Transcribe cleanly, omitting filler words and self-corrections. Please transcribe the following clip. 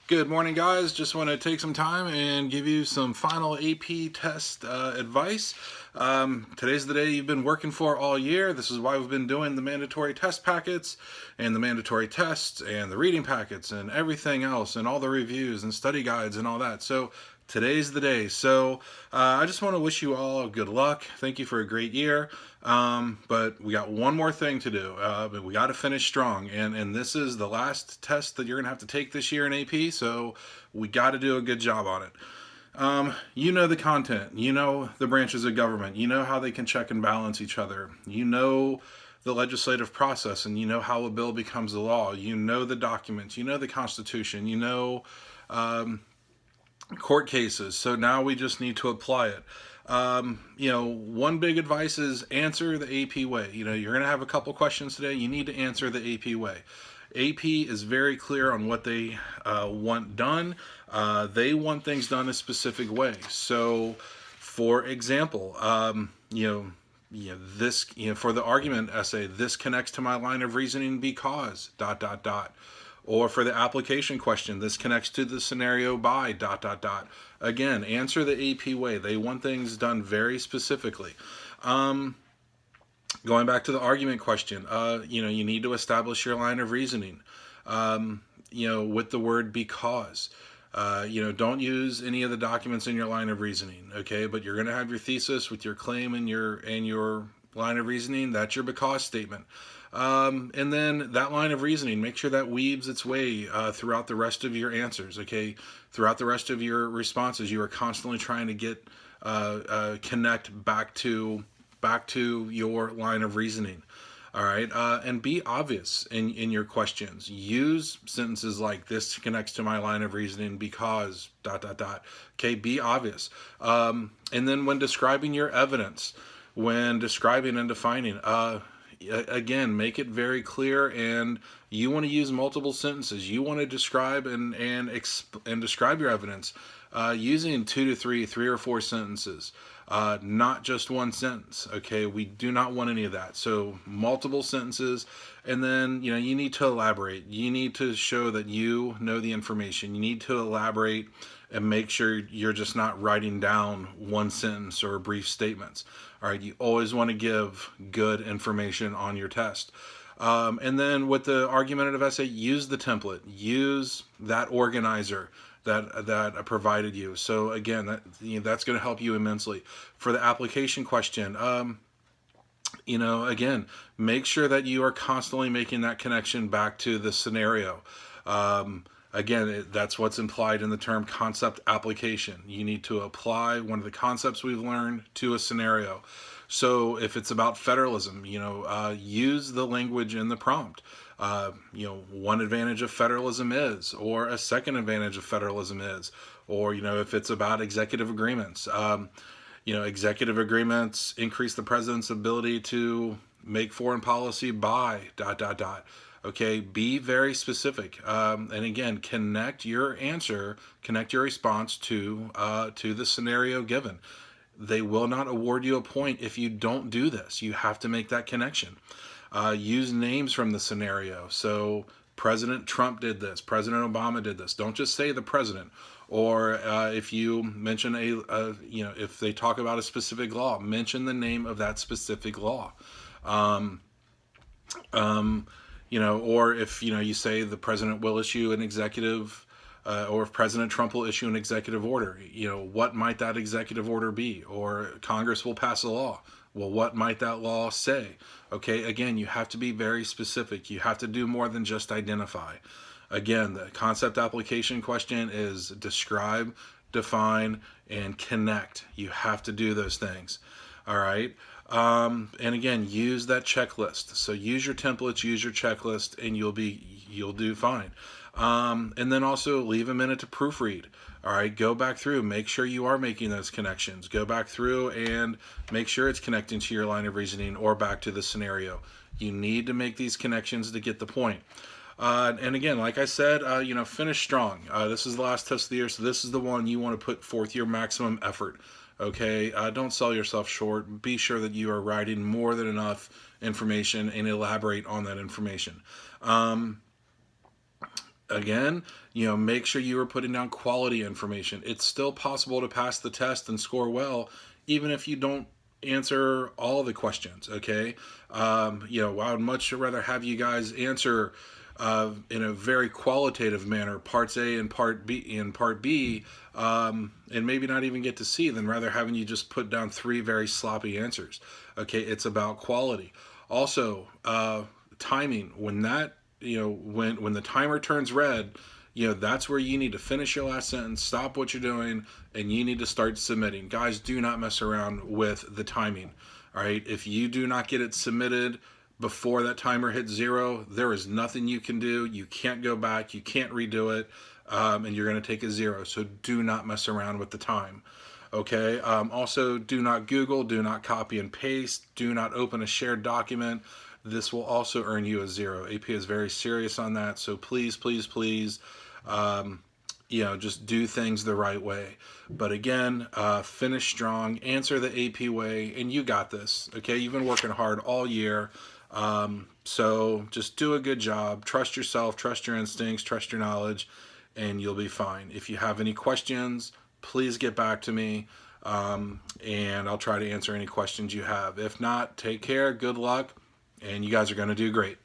Good morning, guys. Just want to take some time and give you some final AP test advice. Today's the day you've been working for all year. This is why we've been doing the mandatory test packets and the mandatory tests and the reading packets and everything else and all the reviews and study guides and all that. So today's the day. So I just want to wish you all good luck. Thank you for a great year. But we got one more thing to do. But we got to finish strong. And this is the last test that you're going to have to take this year in AP. So we got to do a good job on it. You know the content. You know the branches of government. You know how they can check and balance each other. You know the legislative process, and you know how a bill becomes a law. You know the documents. You know the Constitution. You know court cases. So now we just need to apply it. One big advice is answer the AP way. You're going to have a couple questions today. You need to answer the AP way. AP is very clear on what they want done. They want things done a specific way. So, for example, this, for the argument essay, this connects to my line of reasoning because dot dot dot. Or for the application question, this connects to the scenario by dot dot dot. Again, answer the AP way. They want things done very specifically. Going back to the argument question, you need to establish your line of reasoning. With the word because. Don't use any of the documents in your line of reasoning, okay? But you're going to have your thesis with your claim and your line of reasoning. That's your because statement. And then that line of reasoning, make sure that weaves its way throughout the rest of your answers, okay? Throughout the rest of your responses, you are constantly trying to get connect back to your line of reasoning. All right, and be obvious in your questions. Use sentences like this connects to my line of reasoning because dot dot dot. Okay, be obvious. And then when describing your evidence, when describing and defining, again, make it very clear. And you want to use multiple sentences. You want to describe and describe your evidence using 2 to 3 or 4 sentences. Not just one sentence. Okay, we do not want any of that. So multiple sentences, and then you need to elaborate. You need to show that you know the information. You need to elaborate and make sure you're just not writing down one sentence or brief statements. All right, you always want to give good information on your test. And then with the argumentative essay, use the template. Use that organizer that provided you. So again, that's going to help you immensely. For the application question, again, make sure that you are constantly making that connection back to the scenario. Again, that's what's implied in the term concept application. You need to apply one of the concepts we've learned to a scenario. So if it's about federalism, use the language in the prompt. One advantage of federalism is, or a second advantage of federalism is, or, if it's about executive agreements, executive agreements increase the president's ability to make foreign policy by dot dot dot. Okay, be very specific, and again, connect your response to the scenario given. They will not award you a point if you don't do this. You have to make that connection. Use names from the scenario. So President Trump did this. President Obama did this. Don't just say the president. Or if you mention if they talk about a specific law, mention the name of that specific law. Or if you say the president will issue an executive, or if President Trump will issue an executive order, what might that executive order be? Or Congress will pass a law. Well, what might that law say? Okay, again, you have to be very specific. You have to do more than just identify. Again, the concept application question is describe, define, and connect. You have to do those things. All right. And again, use that checklist. So use your templates, use your checklist, and you'll do fine. And then also leave a minute to proofread. All right, go back through, make sure you are making those connections. Go back through and make sure it's connecting to your line of reasoning or back to the scenario. You need to make these connections to get the point. And again, like I said, finish strong. This is the last test of the year, so this is the one you want to put forth your maximum effort. Okay, don't sell yourself short. Be sure that you are writing more than enough information and elaborate on that information. again, make sure you are putting down quality information. It's still possible to pass the test and score well, even if you don't answer all the questions. Okay. I would much rather have you guys answer in a very qualitative manner, parts A and part B, and maybe not even get to C, than rather having you just put down three very sloppy answers. Okay, it's about quality. Also, timing. When that when the timer turns red, that's where you need to finish your last sentence, stop what you're doing, and you need to start submitting. Guys, do not mess around with the timing. All right, if you do not get it submitted before that timer hits 0, there is nothing you can do. You can't go back, you can't redo it, and you're going to take a 0. So do not mess around with the time. Okay. Also, do not Google, do not copy and paste, do not open a shared document. This will also earn you a 0. AP is very serious on that. So please, please, please, just do things the right way. But again, finish strong, answer the AP way, and you got this. Okay. You've been working hard all year. So just do a good job. Trust yourself, trust your instincts, trust your knowledge, and you'll be fine. If you have any questions, please get back to me, and I'll try to answer any questions you have. If not, take care, good luck, and you guys are going to do great.